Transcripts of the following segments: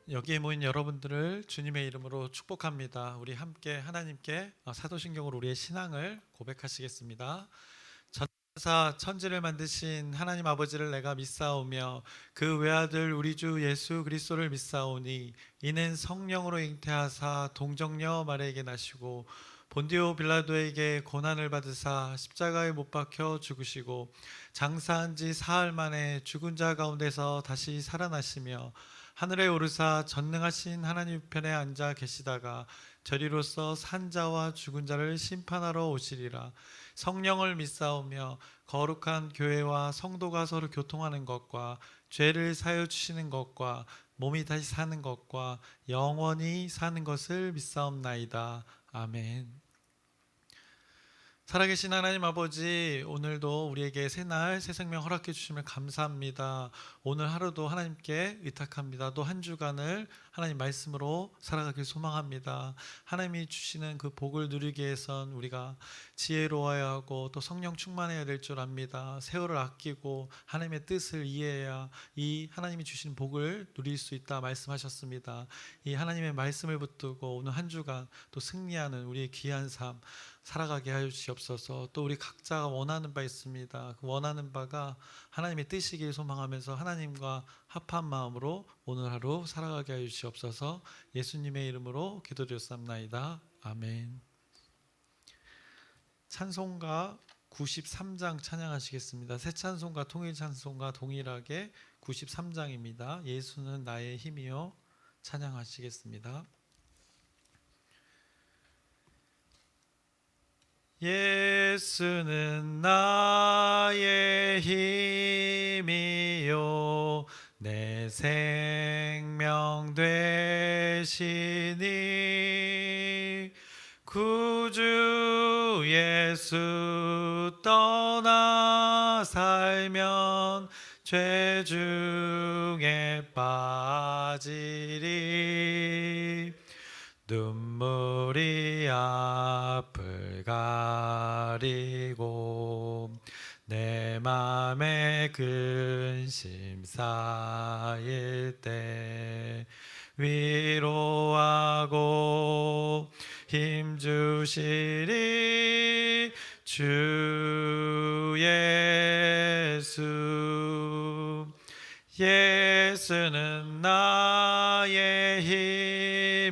여기에 모인 여러분들을 주님의 이름으로 축복합니다. 우리 함께 하나님께 사도신경으로 우리의 신앙을 고백하시겠습니다. 전사 천지를 만드신 하나님 아버지를 내가 믿사오며 그 외아들 우리 주 예수 그리스도를 믿사오니 이는 성령으로 잉태하사 동정녀 마리아에게 나시고 본디오 빌라도에게 고난을 받으사 십자가에 못 박혀 죽으시고 장사한 지 사흘 만에 죽은 자 가운데서 다시 살아나시며 하늘에 오르사 전능하신 하나님 우편에 앉아 계시다가 저리로서 산자와 죽은 자를 심판하러 오시리라. 성령을 믿사오며 거룩한 교회와 성도가 서로 교통하는 것과 죄를 사여 주시는 것과 몸이 다시 사는 것과 영원히 사는 것을 믿사옵나이다. 아멘. 살아계신 하나님 아버지, 오늘도 우리에게 새날 새 생명 허락해 주심을 감사합니다. 오늘 하루도 하나님께 의탁합니다. 또 한 주간을 하나님 말씀으로 살아가길 소망합니다. 하나님이 주시는 그 복을 누리기 위해선 우리가 지혜로워야 하고 또 성령 충만해야 될 줄 압니다. 세월을 아끼고 하나님의 뜻을 이해해야 이 하나님이 주신 복을 누릴 수 있다 말씀하셨습니다. 이 하나님의 말씀을 붙들고 오늘 한 주간 또 승리하는 우리의 귀한 삶 살아가게 하여 주시옵소서. 또 우리 각자가 원하는 바 있습니다. 그 원하는 바가 하나님의 뜻이길 소망하면서 하나님과 합한 마음으로 오늘 하루 살아가게 하여 주시옵소서. 예수님의 이름으로 기도드렸사옵나이다. 아멘. 찬송가 93장 찬양하시겠습니다. 새 찬송가 통일 찬송가 동일하게 93장입니다. 예수는 나의 힘이요 찬양하시겠습니다. 예수는 나의 힘이요 내 생명 되시니 구주 예수 떠나 살면 죄 중에 빠지리 눈물이 앞을 가리고 내 맘에 근심 쌓일 때 위로하고 힘주시리 주 예수. 예수는 나의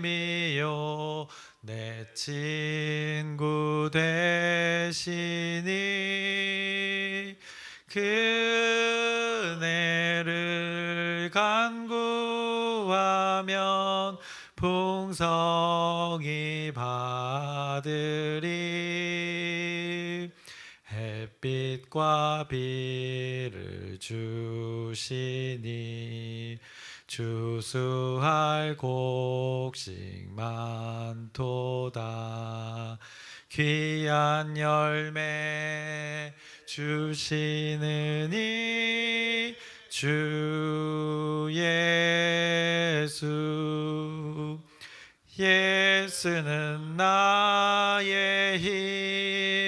힘이요 내 친구 되시니 그 은혜를 간구하면 풍성히 받으리. 햇빛과 비를 주시니 주수할 곡식 많도다. 귀한 열매 주시느니 주 예수. 예수는 나의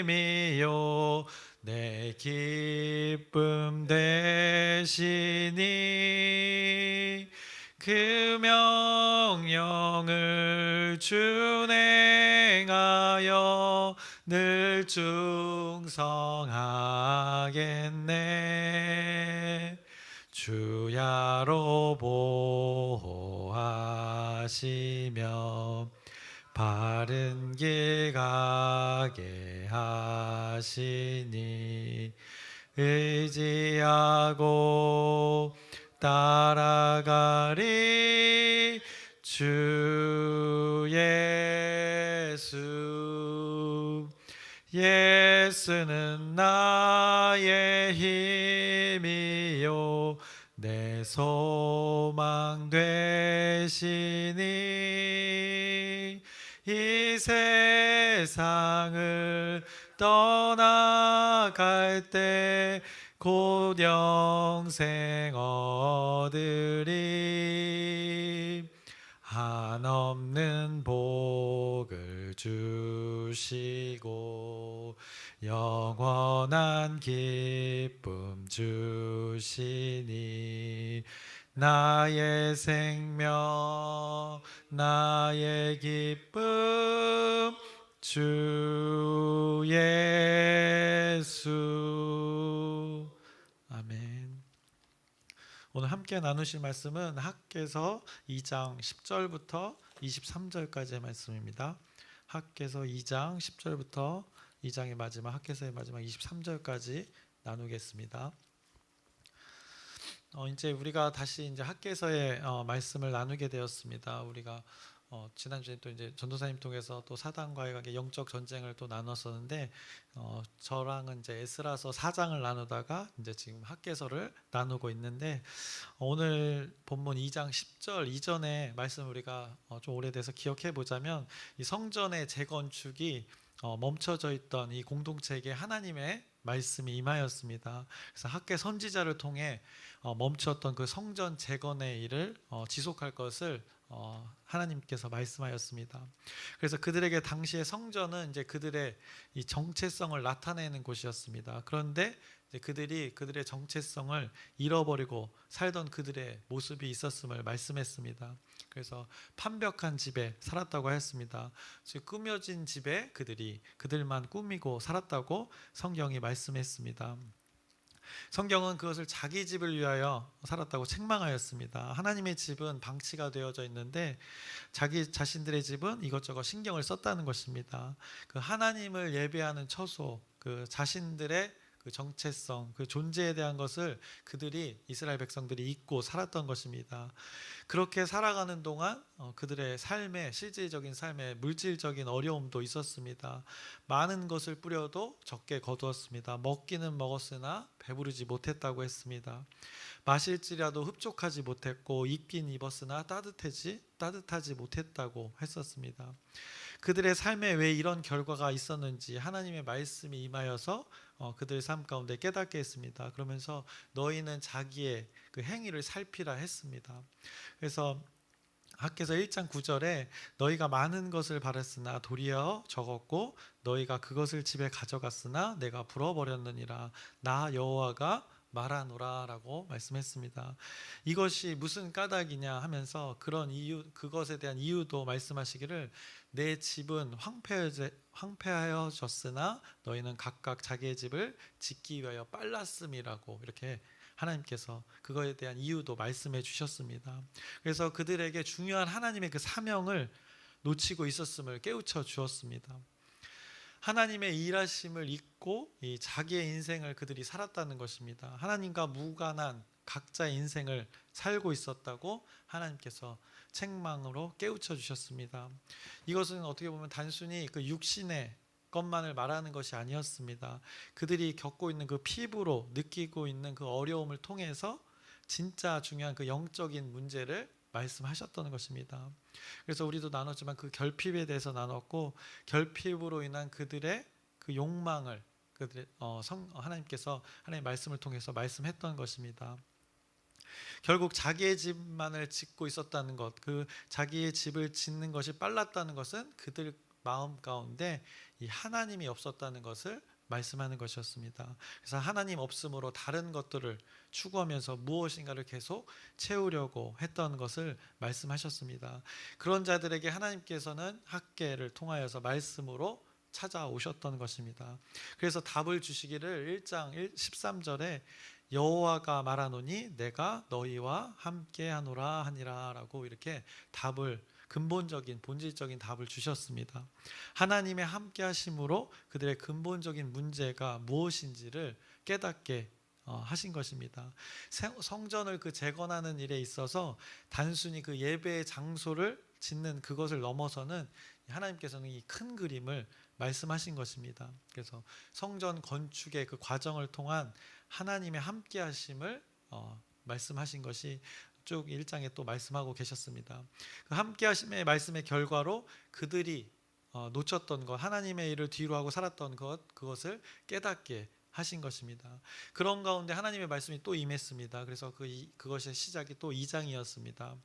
힘이요 내 기쁨 되시니 그 명령을 준행하여 늘 충성하겠네. 주야로 보호하시며 바른 길 가게 하시니 의지하고 따라가리 주 예수. 예수는 나의 힘이요 내 소망 되시니 이 세상을 떠나갈 때 곧 영생 얻으리. 한없는 복을 주시고 영원한 기쁨 주시니 나의 생명, 나의 기쁨, 주 예수. 아멘. 오늘 함께 나누실 말씀은 학개서 2장 10절부터 23절까지의 말씀입니다. 학개서 2장 10절부터 2장의 마지막, 학개서의 마지막 23절까지 나누겠습니다. 이제 우리가 다시 이제 학개서의 말씀을 나누게 되었습니다. 우리가 지난주에 또 이제 전도사님 통해서 또 사단과의 관계, 영적 전쟁을 또 나눴었는데, 저랑은 이제 에스라서 4장을 나누다가 이제 지금 학개서를 나누고 있는데, 오늘 본문 2장 10절 이전의 말씀 우리가 좀 오래돼서 기억해 보자면, 이 성전의 재건축이 멈춰져 있던 이 공동체에게 하나님의 말씀이 임하였습니다. 그래서 학개 선지자를 통해 멈췄던 그 성전 재건의 일을 지속할 것을 하나님께서 말씀하였습니다. 그래서 그들에게 당시의 성전은 이제 그들의 이 정체성을 나타내는 곳이었습니다. 그런데 이제 그들의 정체성을 잃어버리고 살던 그들의 모습이 있었음을 말씀했습니다. 그래서 판벽한 집에 살았다고 하였습니다. 즉 꾸며진 집에 그들만 꾸미고 살았다고 성경이 말씀했습니다. 성경은 그것을 자기 집을 위하여 살았다고 책망하였습니다. 하나님의 집은 방치가 되어져 있는데 자기 자신들의 집은 이것저것 신경을 썼다는 것입니다. 그 하나님을 예배하는 처소, 그 자신들의 그 정체성, 그 존재에 대한 것을 그들이, 이스라엘 백성들이 잊고 살았던 것입니다. 그렇게 살아가는 동안 그들의 삶에, 실질적인 삶에 물질적인 어려움도 있었습니다. 많은 것을 뿌려도 적게 거두었습니다. 먹기는 먹었으나 배부르지 못했다고 했습니다. 마실지라도 흡족하지 못했고, 입긴 입었으나 따뜻하지 못했다고 했었습니다. 그들의 삶에 왜 이런 결과가 있었는지 하나님의 말씀이 임하여서 그들의 삶 가운데 깨닫게 했습니다. 그러면서 너희는 자기의 그 행위를 살피라 했습니다. 그래서 학개서 1장 9절에 너희가 많은 것을 바랐으나 도리어 적었고 너희가 그것을 집에 가져갔으나 내가 불어버렸느니라. 나 여호와가 말하노라 라고 말씀했습니다. 이것이 무슨 까닭이냐 하면서 그런 이유, 그것에 대한 이유도 말씀하시기를, 내 집은 황폐하여졌으나 너희는 각각 자기의 집을 짓기 위하여 빨랐음이라고, 이렇게 하나님께서 그거에 대한 이유도 말씀해 주셨습니다. 그래서 그들에게 중요한 하나님의 그 사명을 놓치고 있었음을 깨우쳐 주었습니다. 하나님의 일하심을 잊고 이 자기의 인생을 그들이 살았다는 것입니다. 하나님과 무관한 각자의 인생을 살고 있었다고 하나님께서 책망으로 깨우쳐 주셨습니다. 이것은 어떻게 보면 단순히 그 육신의 것만을 말하는 것이 아니었습니다. 그들이 겪고 있는 그 피부로 느끼고 있는 그 어려움을 통해서 진짜 중요한 그 영적인 문제를 말씀하셨던 것입니다. 그래서 우리도 나눴지만 그 결핍에 대해서 나눴고, 결핍으로 인한 그들의 그 욕망을 하나님께서 하나님의 말씀을 통해서 말씀했던 것입니다. 결국 자기의 집만을 짓고 있었다는 것, 그 자기의 집을 짓는 것이 빨랐다는 것은 그들 마음 가운데 이 하나님이 없었다는 것을 말씀하는 것이었습니다. 그래서 하나님 없음으로 다른 것들을 추구하면서 무엇인가를 계속 채우려고 했던 것을 말씀하셨습니다. 그런 자들에게 하나님께서는 학개를 통하여서 말씀으로 찾아오셨던 것입니다. 그래서 답을 주시기를 1장 13절에 여호와가 말하노니 내가 너희와 함께하노라 하니라 라고, 이렇게 답을, 근본적인 본질적인 답을 주셨습니다. 하나님의 함께 하심으로 그들의 근본적인 문제가 무엇인지를 깨닫게 하신 것입니다. 성전을 그 재건하는 일에 있어서 단순히 그 예배의 장소를 짓는 그것을 넘어서는 하나님께서는 이 큰 그림을 말씀하신 것입니다. 그래서 성전 건축의 그 과정을 통한 하나님의 함께 하심을 말씀하신 것이 쭉 1장에 또 말씀하고 계셨습니다. 그 함께 하심의 말씀의 결과로 그들이 놓쳤던 것, 하나님의 일을 뒤로 하고 살았던 것, 그것을 깨닫게 하신 것입니다. 그런 가운데 하나님의 말씀이 또 임했습니다. 그래서 그것의 시작이 또 2장이었습니다.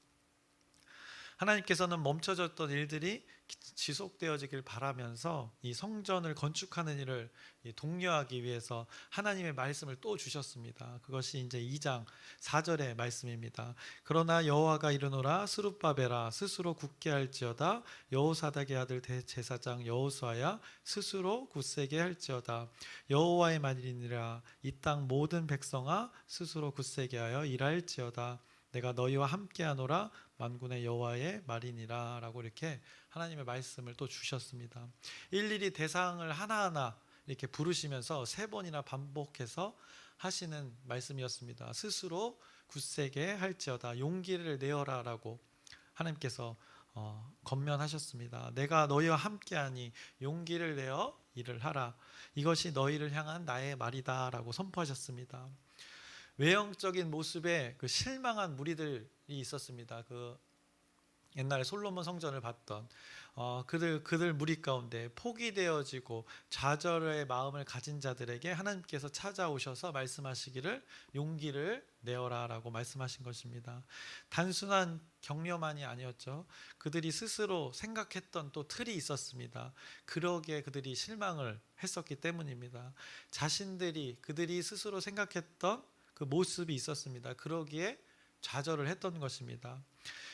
하나님께서는 멈춰졌던 일들이 지속되어지길 바라면서 이 성전을 건축하는 일을 독려하기 위해서 하나님의 말씀을 또 주셨습니다. 그것이 이제 2장 4절의 말씀입니다. 그러나 여호와가 이르노라 스룹바벨아 스스로 굳게 할지어다 여호사닥의 아들 대제사장 여호수아야 스스로 굳세게 할지어다 여호와의 말이니라 이 땅 모든 백성아 스스로 굳세게 하여 일할지어다 내가 너희와 함께하노라 만군의 여호와의 말이니라 라고 이렇게 하나님의 말씀을 또 주셨습니다. 일일이 대상을 하나하나 이렇게 부르시면서 3번이나 반복해서 하시는 말씀이었습니다. 스스로 굳세게 할지어다 용기를 내어라 라고 하나님께서 건면하셨습니다. 내가 너희와 함께하니 용기를 내어 일을 하라 이것이 너희를 향한 나의 말이다 라고 선포하셨습니다. 외형적인 모습에 그 실망한 무리들이 있었습니다. 그 옛날에 솔로몬 성전을 봤던 그들 무리 가운데 포기되어지고 좌절의 마음을 가진 자들에게 하나님께서 찾아오셔서 말씀하시기를 용기를 내어라 라고 말씀하신 것입니다. 단순한 격려만이 아니었죠. 그들이 스스로 생각했던 또 틀이 있었습니다. 그러기에 그들이 실망을 했었기 때문입니다. 그들이 스스로 생각했던 그 모습이 있었습니다. 그러기에 좌절을 했던 것입니다.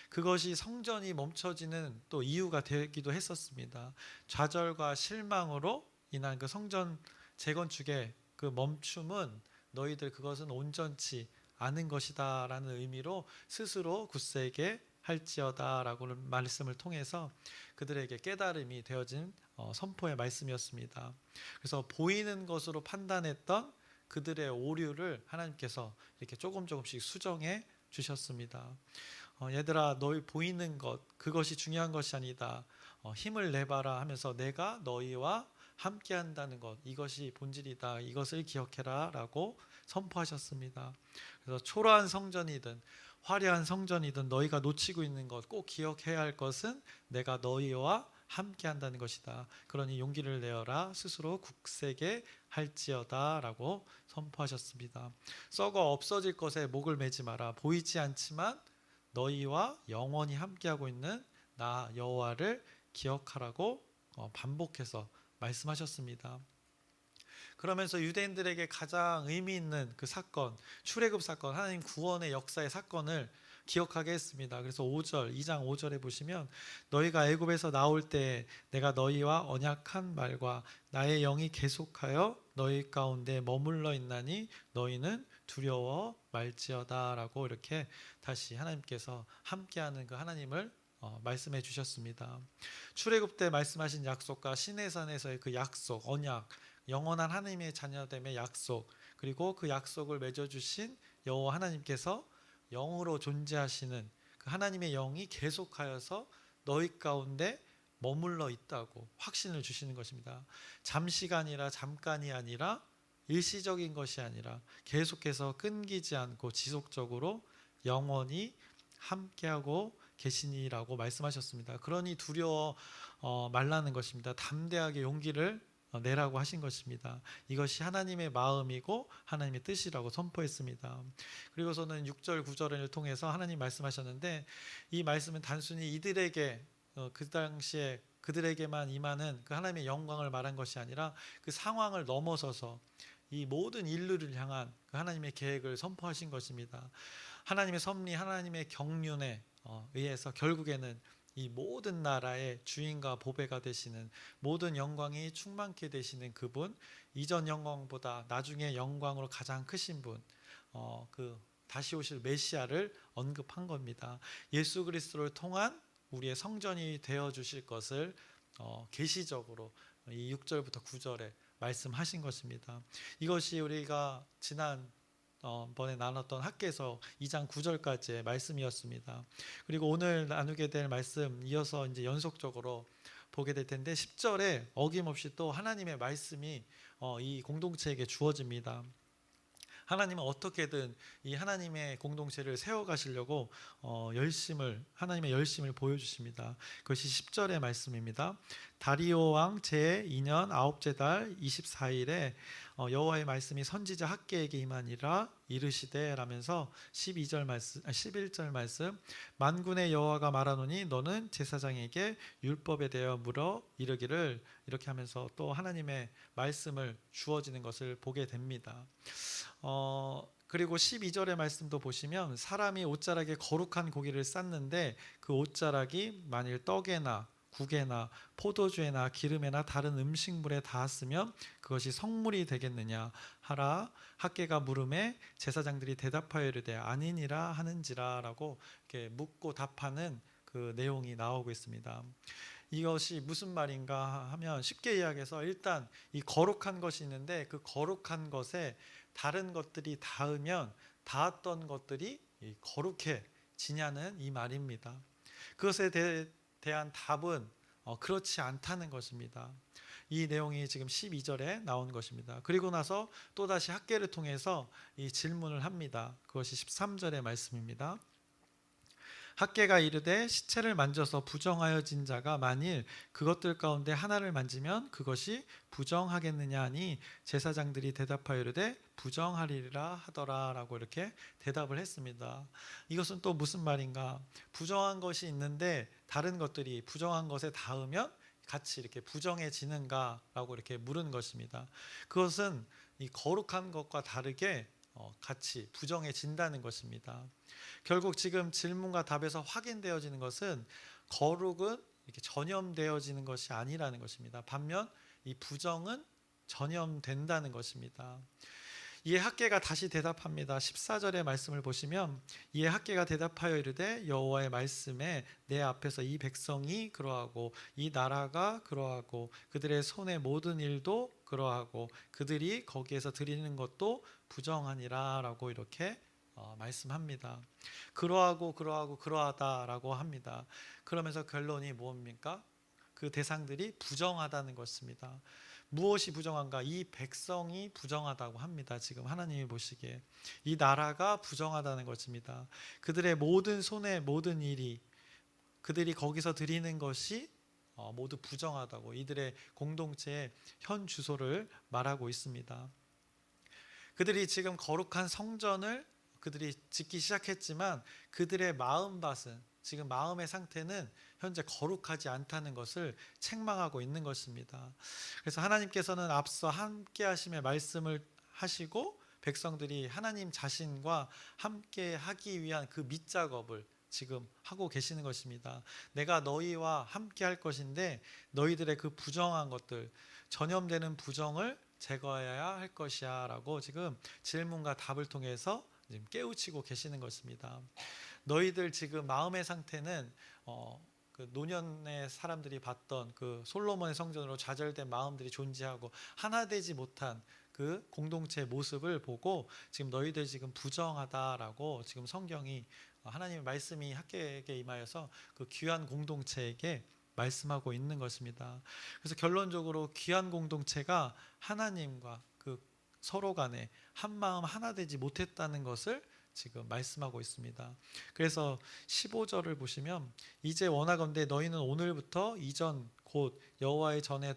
그것이 성전이 멈춰지는 또 이유가 되기도 했었습니다. 좌절과 실망으로 인한 그 성전 재건축의 그 멈춤은 너희들 그것은 온전치 않은 것이다 라는 의미로 스스로 굳세게 할지어다 라고 말씀을 통해서 그들에게 깨달음이 되어진 선포의 말씀이었습니다. 그래서 보이는 것으로 판단했던 그들의 오류를 하나님께서 이렇게 조금씩 수정해 주셨습니다. 얘들아 너희 보이는 것 그것이 중요한 것이 아니다. 힘을 내봐라 하면서 내가 너희와 함께 한다는 것 이것이 본질이다. 이것을 기억해라 라고 선포하셨습니다. 그래서 초라한 성전이든 화려한 성전이든 너희가 놓치고 있는 것 꼭 기억해야 할 것은 내가 너희와 함께 한다는 것이다. 그러니 용기를 내어라 스스로 굳세게 할지어다 라고 선포하셨습니다. 썩어 없어질 것에 목을 매지 마라. 보이지 않지만 너희와 영원히 함께하고 있는 나 여호와를 기억하라고 반복해서 말씀하셨습니다. 그러면서 유대인들에게 가장 의미 있는 그 사건, 출애굽 사건, 하나님 구원의 역사의 사건을 기억하게 했습니다. 그래서 2장 5절에 보시면 너희가 애굽에서 나올 때 내가 너희와 언약한 말과 나의 영이 계속하여 너희 가운데 머물러 있나니 너희는 두려워 말지어다 라고 이렇게 다시 하나님께서 함께하는 그 하나님을 말씀해 주셨습니다. 출애굽 때 말씀하신 약속과 시내산에서의 그 약속, 언약, 영원한 하나님의 자녀됨의 약속, 그리고 그 약속을 맺어주신 여호와 하나님께서 영으로 존재하시는 그 하나님의 영이 계속하여서 너희 가운데 머물러 있다고 확신을 주시는 것입니다. 잠시간이라 잠깐이 아니라 일시적인 것이 아니라 계속해서 끊기지 않고 지속적으로 영원히 함께하고 계시니라고 말씀하셨습니다. 그러니 두려워 말라는 것입니다. 담대하게 용기를 내라고 하신 것입니다. 이것이 하나님의 마음이고 하나님의 뜻이라고 선포했습니다. 그리고서는 6절 9절을 통해서 하나님 말씀하셨는데 이 말씀은 단순히 이들에게 그 당시에 그들에게만 임하는 그 하나님의 영광을 말한 것이 아니라 그 상황을 넘어서서 이 모든 인류를 향한 그 하나님의 계획을 선포하신 것입니다. 하나님의 섭리, 하나님의 경륜에 의해서 결국에는 이 모든 나라의 주인과 보배가 되시는 모든 영광이 충만케 되시는 그분, 이전 영광보다 나중에 영광으로 가장 크신 분, 그 다시 오실 메시아를 언급한 겁니다. 예수 그리스도를 통한 우리의 성전이 되어 주실 것을 계시적으로 이 6절부터 9절에 말씀하신 것입니다. 이것이 우리가 지난 번에 나눴던 학개서 2장 9절까지의 말씀이었습니다. 그리고 오늘 나누게 될 말씀 이어서 이제 연속적으로 보게 될 텐데 10절에 어김없이 또 하나님의 말씀이 이 공동체에게 주어집니다. 하나님은 어떻게든 이 하나님의 공동체를 세워가시려고 하나님의 열심을 보여주십니다. 그것이 10절의 말씀입니다. 다리오 왕 제2년 아홉째 달 24일에 여호와의 말씀이 선지자 학개에게 임하니라. 이르시되 라면서 12절 말씀, 11절 말씀, 만군의 여호와가 말하노니 너는 제사장에게 율법에 대하여 물어 이르기를, 이렇게 하면서 또 하나님의 말씀을 주어지는 것을 보게 됩니다. 그리고 12절의 말씀도 보시면 사람이 옷자락에 거룩한 고기를 쌌는데 그 옷자락이 만일 떡에나 국에나 포도주에나 기름에나 다른 음식물에 닿았으면 그것이 성물이 되겠느냐 하라. 학개가 물음에 제사장들이 대답하여 이르되 아니니라 하는지라 라고 이렇게 묻고 답하는 그 내용이 나오고 있습니다. 이것이 무슨 말인가 하면 쉽게 이야기해서 일단 이 거룩한 것이 있는데 그 거룩한 것에 다른 것들이 닿으면 닿았던 것들이 거룩해지냐는 이 말입니다. 그것에 대한 답은 그렇지 않다는 것입니다. 이 내용이 지금 12절에 나온 것입니다. 그리고 나서 또다시 학개를 통해서 이 질문을 합니다. 그것이 13절의 말씀입니다. 학개가 이르되 시체를 만져서 부정하여진 자가 만일 그것들 가운데 하나를 만지면 그것이 부정하겠느냐 하니 제사장들이 대답하여 이르되 부정하리라 하더라 라고 이렇게 대답을 했습니다. 이것은 또 무슨 말인가? 부정한 것이 있는데 다른 것들이 부정한 것에 닿으면 같이 이렇게 부정해지는가 라고 이렇게 물은 것입니다. 그것은 이 거룩한 것과 다르게 같이 부정해진다는 것입니다. 결국 지금 질문과 답에서 확인되어지는 것은 거룩은 이렇게 전염되어지는 것이 아니라는 것입니다. 반면 이 부정은 전염된다는 것입니다. 이에 학개가 다시 대답합니다. 14절의 말씀을 보시면 이에 학개가 대답하여 이르되 여호와의 말씀에 내 앞에서 이 백성이 그러하고 이 나라가 그러하고 그들의 손의 모든 일도 그러하고 그들이 거기에서 드리는 것도 부정하니라 라고 이렇게 말씀합니다. 그러하고 그러하다라고 합니다. 그러면서 결론이 뭡니까? 그 대상들이 부정하다는 것입니다. 무엇이 부정한가? 이 백성이 부정하다고 합니다. 지금 하나님이 보시기에 이 나라가 부정하다는 것입니다. 그들의 모든 손의 모든 일이, 그들이 거기서 드리는 것이 모두 부정하다고 이들의 공동체의 현 주소를 말하고 있습니다. 그들이 지금 거룩한 성전을 그들이 짓기 시작했지만 그들의 마음밭은, 지금 마음의 상태는 현재 거룩하지 않다는 것을 책망하고 있는 것입니다. 그래서 하나님께서는 앞서 함께 하심의 말씀을 하시고 백성들이 하나님 자신과 함께 하기 위한 그 밑작업을 지금 하고 계시는 것입니다. 내가 너희와 함께 할 것인데 너희들의 그 부정한 것들, 전염되는 부정을 제거해야 할 것이야 라고 지금 질문과 답을 통해서 지금 깨우치고 계시는 것입니다. 너희들 지금 마음의 상태는 그 노년의 사람들이 봤던 그 솔로몬의 성전으로 좌절된 마음들이 존재하고 하나 되지 못한 그 공동체의 모습을 보고 지금 너희들 지금 부정하다라고 지금 성경이, 하나님의 말씀이 학개에게 임하여서 그 귀한 공동체에게 말씀하고 있는 것입니다. 그래서 결론적으로 귀한 공동체가 하나님과 그 서로 간에 한 마음 하나 되지 못했다는 것을 지금 말씀하고 있습니다. 그래서 15절을 보시면 이제 원하건대 너희는 오늘부터 이전 곧 여호와의 전에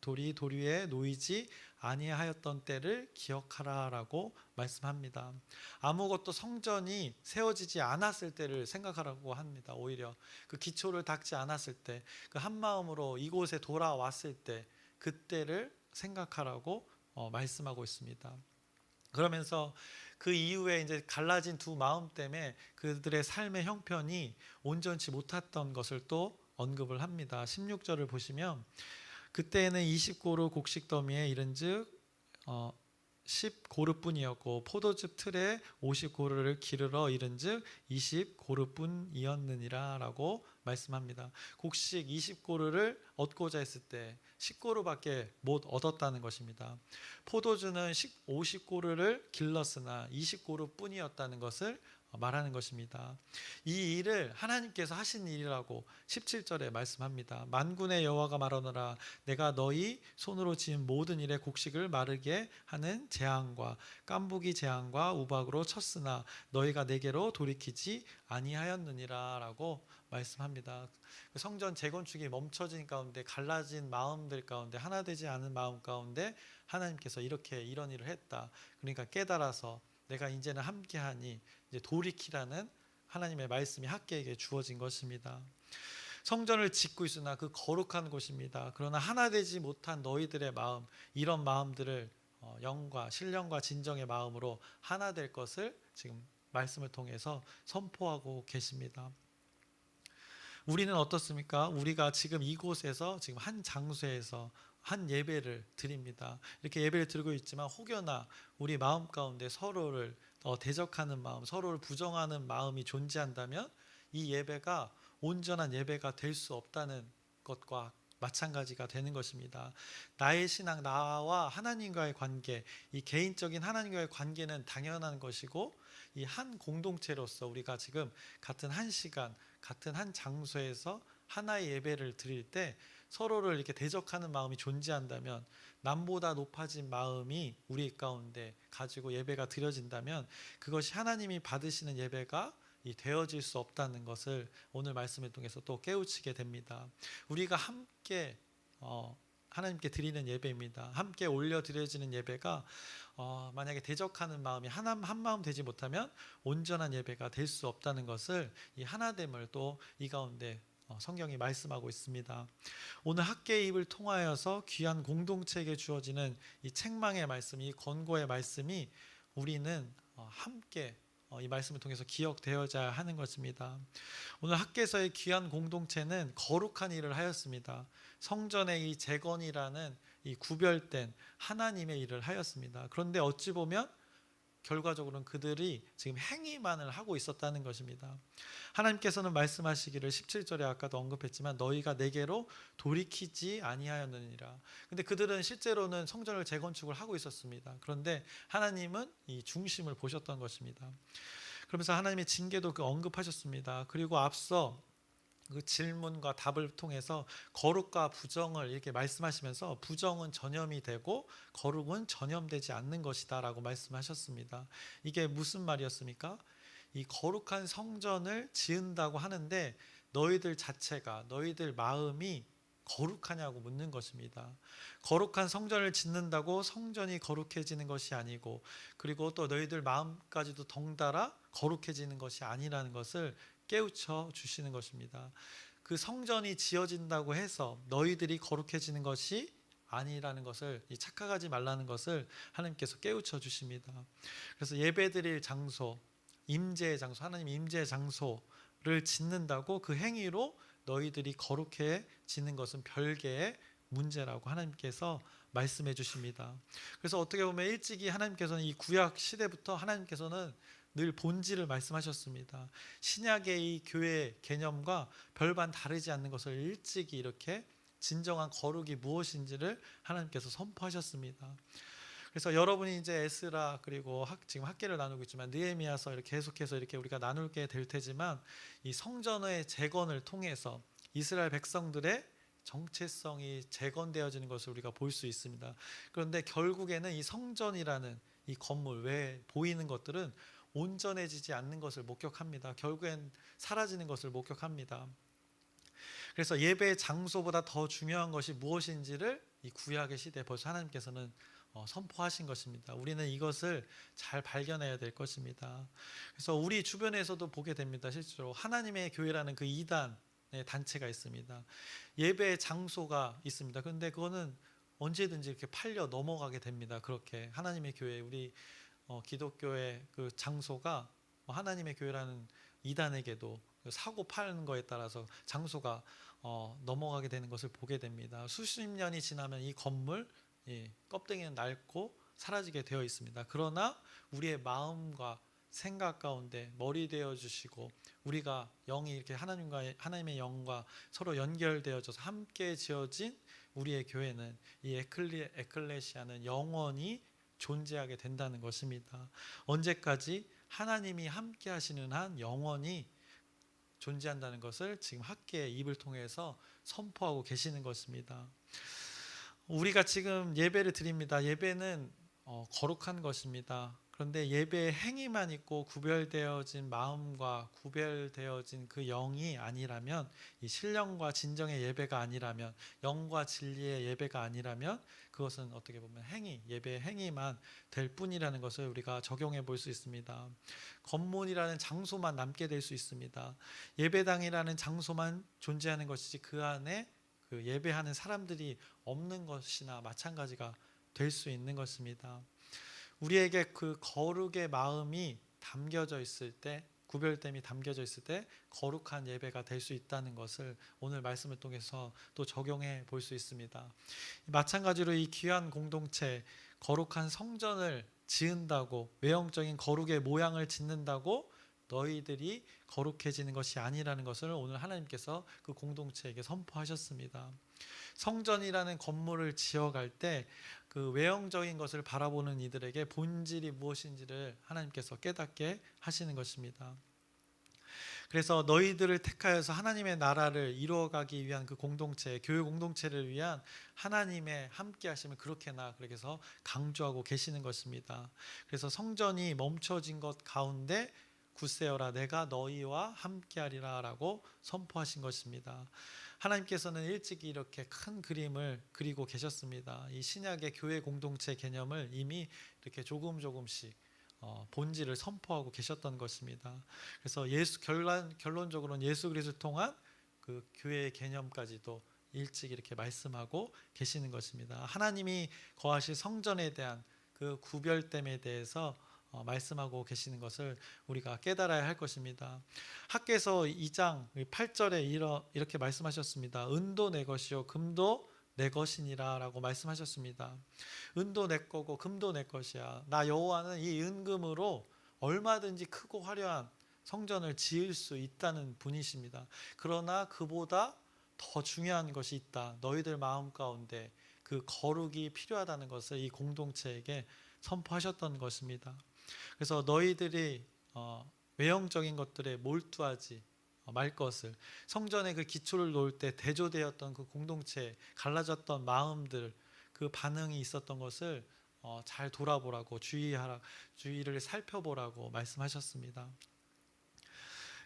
돌이 돌 위에 놓이지 아니하였던 때를 기억하라라고 말씀합니다. 아무것도 성전이 세워지지 않았을 때를 생각하라고 합니다. 오히려 그 기초를 닦지 않았을 때, 그 한 마음으로 이곳에 돌아왔을 때 그때를 생각하라고 말씀하고 있습니다. 그러면서 그 이후에 이제 갈라진 두 마음 때문에 그들의 삶의 형편이 온전치 못했던 것을 또 언급을 합니다. 16절을 보시면 그때에는 20고루 곡식 더미에 이른즉 10고루뿐이었고 포도즙 틀에 50고루를 기르러 이른즉 20고루뿐이었느니라 라고 말씀합니다. 곡식 20고루를 얻고자 했을 때 10고루밖에 못 얻었다는 것입니다. 포도주는 50고루를 길렀으나 20고루뿐이었다는 것을 말하는 것입니다. 이 일을 하나님께서 하신 일이라고 17절에 말씀합니다. 만군의 여호와가 말하노라 내가 너희 손으로 지은 모든 일의 곡식을 마르게 하는 재앙과 깐부기 재앙과 우박으로 쳤으나 너희가 내게로 돌이키지 아니하였느니라 라고 말씀합니다. 성전 재건축이 멈춰진 가운데 갈라진 마음들 가운데 하나 되지 않은 마음 가운데 하나님께서 이렇게 이런 일을 했다. 그러니까 깨달아서 내가 이제는 함께하니 이제 돌이키라는 하나님의 말씀이 학계에게 주어진 것입니다. 성전을 짓고 있으나 그 거룩한 곳입니다. 그러나 하나 되지 못한 너희들의 마음, 이런 마음들을 영과 신령과 진정의 마음으로 하나 될 것을 지금 말씀을 통해서 선포하고 계십니다. 우리는 어떻습니까? 우리가 지금 이곳에서 지금 한 장소에서 한 예배를 드립니다. 이렇게 예배를 드리고 있지만 혹여나 우리 마음 가운데 서로를 대적하는 마음, 서로를 부정하는 마음이 존재한다면 이 예배가 온전한 예배가 될 수 없다는 것과 마찬가지가 되는 것입니다. 나의 신앙, 나와 하나님과의 관계, 이 개인적인 하나님과의 관계는 당연한 것이고 이 한 공동체로서 우리가 지금 같은 한 시간, 같은 한 장소에서 하나의 예배를 드릴 때 서로를 이렇게 대적하는 마음이 존재한다면, 남보다 높아진 마음이 우리 가운데 가지고 예배가 드려진다면 그것이 하나님이 받으시는 예배가 되어질 수 없다는 것을 오늘 말씀을 통해서 또 깨우치게 됩니다. 우리가 함께 하나님께 드리는 예배입니다. 함께 올려드려지는 예배가 만약에 대적하는 마음이 한 마음 되지 못하면 온전한 예배가 될 수 없다는 것을 이 하나됨을 또 이 가운데 성경이 말씀하고 있습니다. 오늘 학계의 입을 통하여서 귀한 공동체에게 주어지는 이 책망의 말씀, 이 권고의 말씀이 우리는 함께 이 말씀을 통해서 기억되어야 하는 것입니다. 오늘 학계에서의 귀한 공동체는 거룩한 일을 하였습니다. 성전의 이 재건이라는 이 구별된 하나님의 일을 하였습니다. 그런데 어찌 보면 결과적으로는 그들이 지금 행위만을 하고 있었다는 것입니다. 하나님께서는 말씀하시기를 17절에 아까도 언급했지만 너희가 내게로 돌이키지 아니하였느니라. 근데 그들은 실제로는 성전을 재건축을 하고 있었습니다. 그런데 하나님은 이 중심을 보셨던 것입니다. 그러면서 하나님의 징계도 언급하셨습니다. 그리고 앞서 그 질문과 답을 통해서 거룩과 부정을 이렇게 말씀하시면서 부정은 전염이 되고 거룩은 전염되지 않는 것이다 라고 말씀하셨습니다. 이게 무슨 말이었습니까? 이 거룩한 성전을 지은다고 하는데 너희들 자체가, 너희들 마음이 거룩하냐고 묻는 것입니다. 거룩한 성전을 짓는다고 성전이 거룩해지는 것이 아니고, 그리고 또 너희들 마음까지도 덩달아 거룩해지는 것이 아니라는 것을 깨우쳐 주시는 것입니다. 그 성전이 지어진다고 해서 너희들이 거룩해지는 것이 아니라는 것을, 착각하지 말라는 것을 하나님께서 깨우쳐 주십니다. 그래서 예배드릴 장소, 임재의 장소, 하나님 임재의 장소를 짓는다고 그 행위로 너희들이 거룩해지는 것은 별개의 문제라고 하나님께서 말씀해 주십니다. 그래서 어떻게 보면 일찍이 하나님께서는 이 구약 시대부터 하나님께서는 늘 본질을 말씀하셨습니다. 신약의 이 교회 개념과 별반 다르지 않는 것을 일찍이 이렇게 진정한 거룩이 무엇인지를 하나님께서 선포하셨습니다. 그래서 여러분이 이제 에스라 그리고 지금 학계를 나누고 있지만 느헤미야서 이렇게 계속해서 이렇게 우리가 나누게 될 테지만 이 성전의 재건을 통해서 이스라엘 백성들의 정체성이 재건되어지는 것을 우리가 볼 수 있습니다. 그런데 결국에는 이 성전이라는 이 건물 외에 보이는 것들은 온전해지지 않는 것을 목격합니다. 결국엔 사라지는 것을 목격합니다. 그래서 예배의 장소보다 더 중요한 것이 무엇인지를 이 구약의 시대에 벌써 하나님께서는 선포하신 것입니다. 우리는 이것을 잘 발견해야 될 것입니다. 그래서 우리 주변에서도 보게 됩니다. 실제로 하나님의 교회라는 그 이단의 단체가 있습니다. 예배의 장소가 있습니다. 그런데 그거는 언제든지 이렇게 팔려 넘어가게 됩니다. 그렇게 하나님의 교회, 우리 기독교의 그 장소가 하나님의 교회라는 이단에게도 사고 파는 거에 따라서 장소가 넘어가게 되는 것을 보게 됩니다. 수십 년이 지나면 이 건물 껍데기는 낡고 사라지게 되어 있습니다. 그러나 우리의 마음과 생각 가운데 머리 되어 주시고 우리가 영이 이렇게 하나님의 영과 서로 연결되어져서 함께 지어진 우리의 교회는 이 에클레시아는 영원히 존재하게 된다는 것입니다. 언제까지? 하나님이 함께 하시는 한 영원히 존재한다는 것을 지금 학계의 입을 통해서 선포하고 계시는 것입니다. 우리가 지금 예배를 드립니다. 예배는 거룩한 것입니다. 그런데 예배의 행위만 있고 구별되어진 마음과 구별되어진 그 영이 아니라면, 이 신령과 진정의 예배가 아니라면, 영과 진리의 예배가 아니라면 그것은 어떻게 보면 행위, 예배의 행위만 될 뿐이라는 것을 우리가 적용해 볼 수 있습니다. 건물이라는 장소만 남게 될 수 있습니다. 예배당이라는 장소만 존재하는 것이지 그 안에 그 예배하는 사람들이 없는 것이나 마찬가지가 될 수 있는 것입니다. 우리에게 그 거룩의 마음이 담겨져 있을 때, 구별됨이 담겨져 있을 때 거룩한 예배가 될 수 있다는 것을 오늘 말씀을 통해서 또 적용해 볼 수 있습니다. 마찬가지로 이 귀한 공동체, 거룩한 성전을 지은다고, 외형적인 거룩의 모양을 짓는다고 너희들이 거룩해지는 것이 아니라는 것을 오늘 하나님께서 그 공동체에게 선포하셨습니다. 성전이라는 건물을 지어갈 때 그 외형적인 것을 바라보는 이들에게 본질이 무엇인지를 하나님께서 깨닫게 하시는 것입니다. 그래서 너희들을 택하여서 하나님의 나라를 이루어가기 위한 그 공동체, 교회 공동체를 위한 하나님의 함께 하심을 그렇게나 그렇게 해서 강조하고 계시는 것입니다. 그래서 성전이 멈춰진 것 가운데 굳세어라 내가 너희와 함께하리라 라고 선포하신 것입니다. 하나님께서는 일찍이 이렇게 큰 그림을 그리고 계셨습니다. 이 신약의 교회 공동체 개념을 이미 이렇게 조금씩 본질을 선포하고 계셨던 것입니다. 그래서 결론적으로는 예수 그리스도를 통한 그 교회의 개념까지도 일찍 이렇게 말씀하고 계시는 것입니다. 하나님이 거하실 성전에 대한 그 구별됨에 대해서 말씀하고 계시는 것을 우리가 깨달아야 할 것입니다. 학개서 2장 8절에 이렇게 말씀하셨습니다. 은도 내 것이요 금도 내 것이니라 라고 말씀하셨습니다. 은도 내 거고 금도 내 것이야. 나 여호와는 이 은금으로 얼마든지 크고 화려한 성전을 지을 수 있다는 분이십니다. 그러나 그보다 더 중요한 것이 있다. 너희들 마음 가운데 그 거룩이 필요하다는 것을 이 공동체에게 선포하셨던 것입니다. 그래서 너희들이 외형적인 것들에 몰두하지 말 것을, 성전의 그 기초를 놓을 때 대조되었던 그 공동체, 갈라졌던 마음들, 그 반응이 있었던 것을 잘 돌아보라고, 주의를 살펴보라고 말씀하셨습니다.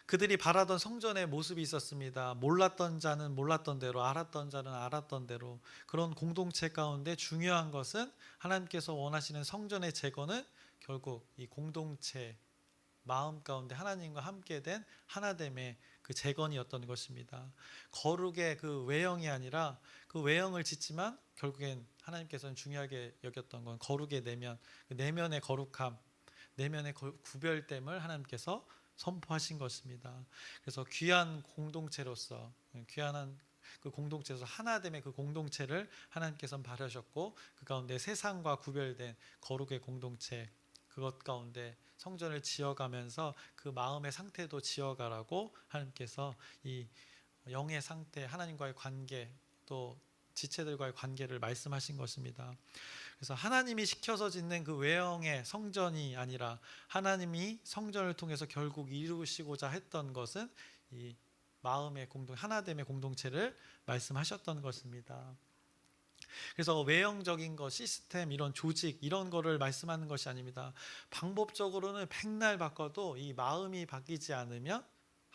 그들이 바라던 성전의 모습이 있었습니다. 몰랐던 자는 몰랐던 대로, 알았던 자는 알았던 대로. 그런 공동체 가운데 중요한 것은 하나님께서 원하시는 성전의 재건은 결국 이 공동체 마음 가운데 하나님과 함께 된 하나됨의 그 재건이었던 것입니다. 거룩의 그 외형이 아니라 그 외형을 짓지만 결국엔 하나님께서는 중요하게 여겼던 건 거룩의 내면, 그 내면의 거룩함, 내면의 구별됨을 하나님께서 선포하신 것입니다. 그래서 귀한 공동체로서, 귀한 그 공동체에서 하나됨의 그 공동체를 하나님께서는 바라셨고, 그 가운데 세상과 구별된 거룩의 공동체, 그것 가운데 성전을 지어가면서 그 마음의 상태도 지어가라고 하나님께서 이 영의 상태, 하나님과의 관계, 또 지체들과의 관계를 말씀하신 것입니다. 그래서 하나님이 시켜서 짓는 그 외형의 성전이 아니라 하나님이 성전을 통해서 결국 이루시고자 했던 것은 이 마음의 하나됨의 공동체를 말씀하셨던 것입니다. 그래서 외형적인 것, 시스템, 이런 조직, 이런 거를 말씀하는 것이 아닙니다. 방법적으로는 백날 바꿔도 이 마음이 바뀌지 않으면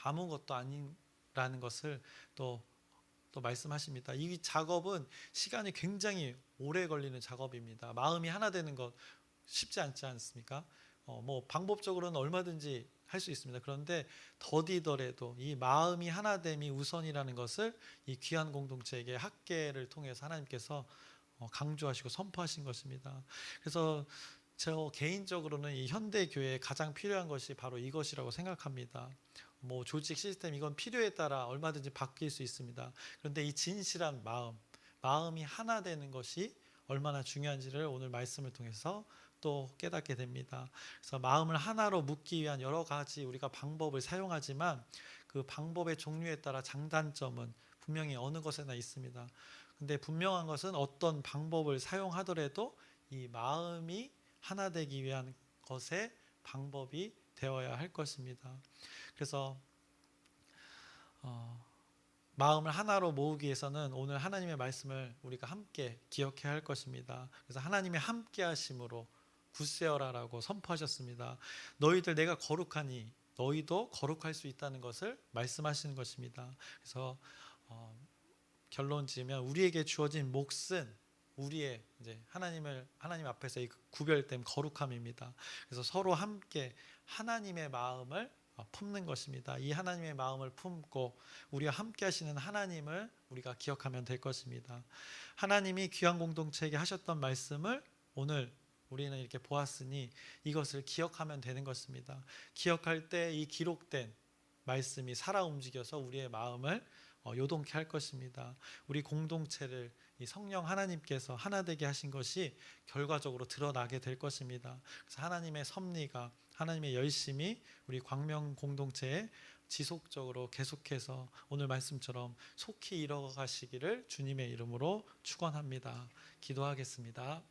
아무것도 아니라는 것을 또 말씀하십니다. 이 작업은 시간이 굉장히 오래 걸리는 작업입니다. 마음이 하나 되는 것 쉽지 않지 않습니까? 방법적으로는 얼마든지 할 수 있습니다. 그런데 더디더라도 이 마음이 하나됨이 우선이라는 것을 이 귀한 공동체에게 학계를 통해서 하나님께서 강조하시고 선포하신 것입니다. 그래서 저 개인적으로는 이 현대 교회에 가장 필요한 것이 바로 이것이라고 생각합니다. 조직 시스템 이건 필요에 따라 얼마든지 바뀔 수 있습니다. 그런데 이 진실한 마음이 하나 되는 것이 얼마나 중요한지를 오늘 말씀을 통해서 또 깨닫게 됩니다. 그래서 마음을 하나로 묶기 위한 여러 가지 우리가 방법을 사용하지만 그 방법의 종류에 따라 장단점은 분명히 어느 것에나 있습니다. 근데 분명한 것은 어떤 방법을 사용하더라도 이 마음이 하나 되기 위한 것의 방법이 되어야 할 것입니다. 그래서 마음을 하나로 모으기 위해서는 오늘 하나님의 말씀을 우리가 함께 기억해야 할 것입니다. 그래서 하나님의 함께 하심으로 굳세어라라고 선포하셨습니다. 너희들 내가 거룩하니 너희도 거룩할 수 있다는 것을 말씀하시는 것입니다. 그래서 결론 지으면 우리에게 주어진 몫은 우리의 이제 하나님 앞에서 이 구별된 거룩함입니다. 그래서 서로 함께 하나님의 마음을 품는 것입니다. 이 하나님의 마음을 품고 우리와 함께 하시는 하나님을 우리가 기억하면 될 것입니다. 하나님이 귀한 공동체에게 하셨던 말씀을 오늘 우리는 이렇게 보았으니 이것을 기억하면 되는 것입니다. 기억할 때 이 기록된 말씀이 살아 움직여서 우리의 마음을 요동케 할 것입니다. 우리 공동체를 이 성령 하나님께서 하나 되게 하신 것이 결과적으로 드러나게 될 것입니다. 그래서 하나님의 섭리가, 하나님의 열심이 우리 광명 공동체에 지속적으로 계속해서 오늘 말씀처럼 속히 이뤄가시기를 주님의 이름으로 축원합니다. 기도하겠습니다.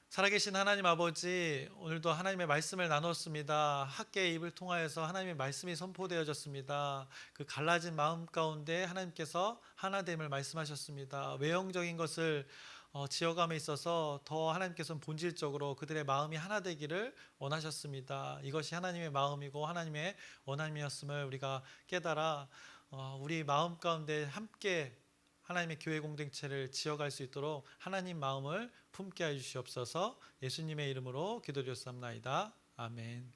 살아계신 하나님 아버지, 오늘도 하나님의 말씀을 나눴습니다. 학계의 입을 통하여서 하나님의 말씀이 선포되어졌습니다. 그 갈라진 마음 가운데 하나님께서 하나됨을 말씀하셨습니다. 외형적인 것을 지어감에 있어서 더 하나님께서는 본질적으로 그들의 마음이 하나 되기를 원하셨습니다. 이것이 하나님의 마음이고 하나님의 원함이었음을 우리가 깨달아 우리 마음 가운데 함께 하나님의 교회 공동체를 지어갈 수 있도록 하나님 마음을 품게 해 주시옵소서. 예수님의 이름으로 기도드렸사옵나이다. 아멘.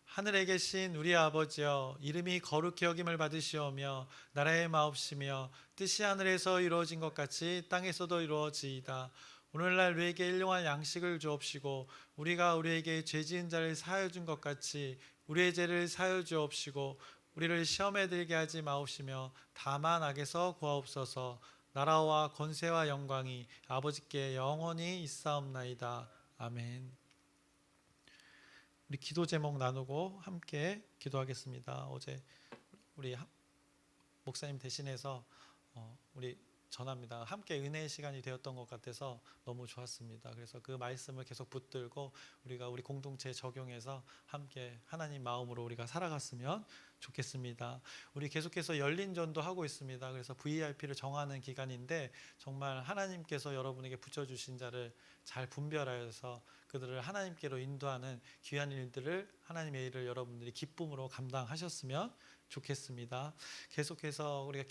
하늘에 계신 우리 아버지여, 이름이 거룩히 여김을 받으시오며 나라의 마옵시며 뜻이 하늘에서 이루어진 것 같이 땅에서도 이루어지이다. 오늘날 우리에게 일용할 양식을 주옵시고 우리가 우리에게 죄 지은 자를 사하여 준 것 같이 우리의 죄를 사하여 주옵시고 우리를 시험에 들게 하지 마옵시며 다만 악에서 구하옵소서. 나라와 권세와 영광이 아버지께 영원히 있사옵나이다. 아멘. 우리 기도 제목 나누고 함께 기도하겠습니다. 어제 우리 목사님 대신해서 우리 전합니다. 함께 은혜의 시간이 되었던 것 같아서 너무 좋았습니다. 그래서 그 말씀을 계속 붙들고 우리가 우리 공동체에 적용해서 함께 하나님 마음으로 우리가 살아갔으면 좋겠습니다. 우리 계속해서 열린 전도 하고 있습니다. 그래서 VIP를 정하는 기간인데 정말 하나님께서 여러분에게 붙여주신 자를 잘 분별하여서 그들을 하나님께로 인도하는 귀한 일들을, 하나님의 일을 여러분들이 기쁨으로 감당하셨으면 좋겠습니다. 계속해서 우리가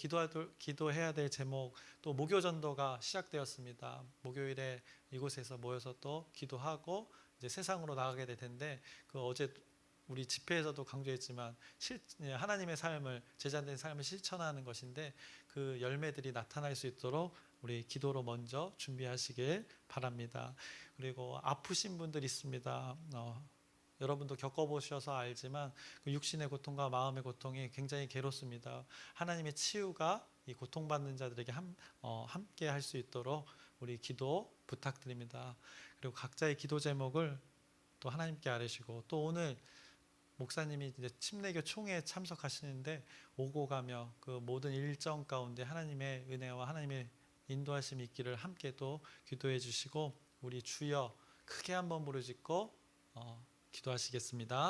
기도해야 될 제목, 또 목요전도가 시작되었습니다. 목요일에 이곳에서 모여서 또 기도하고 이제 세상으로 나가게 될 텐데, 그 어제 우리 집회에서도 강조했지만 하나님의 삶을, 제자된 삶을 실천하는 것인데 그 열매들이 나타날 수 있도록 우리 기도로 먼저 준비하시길 바랍니다. 그리고 아프신 분들 있습니다. 여러분도 겪어보셔서 알지만 그 육신의 고통과 마음의 고통이 굉장히 괴롭습니다. 하나님의 치유가 이 고통받는 자들에게 함께 할 수 있도록 우리 기도 부탁드립니다. 그리고 각자의 기도 제목을 또 하나님께 아뢰시고, 또 오늘 목사님이 이제 침례교 총회에 참석하시는데 오고 가며 그 모든 일정 가운데 하나님의 은혜와 하나님의 인도하심이 있기를 함께 또 기도해 주시고, 우리 주여 크게 한번 부르짖고 기도하시겠습니다.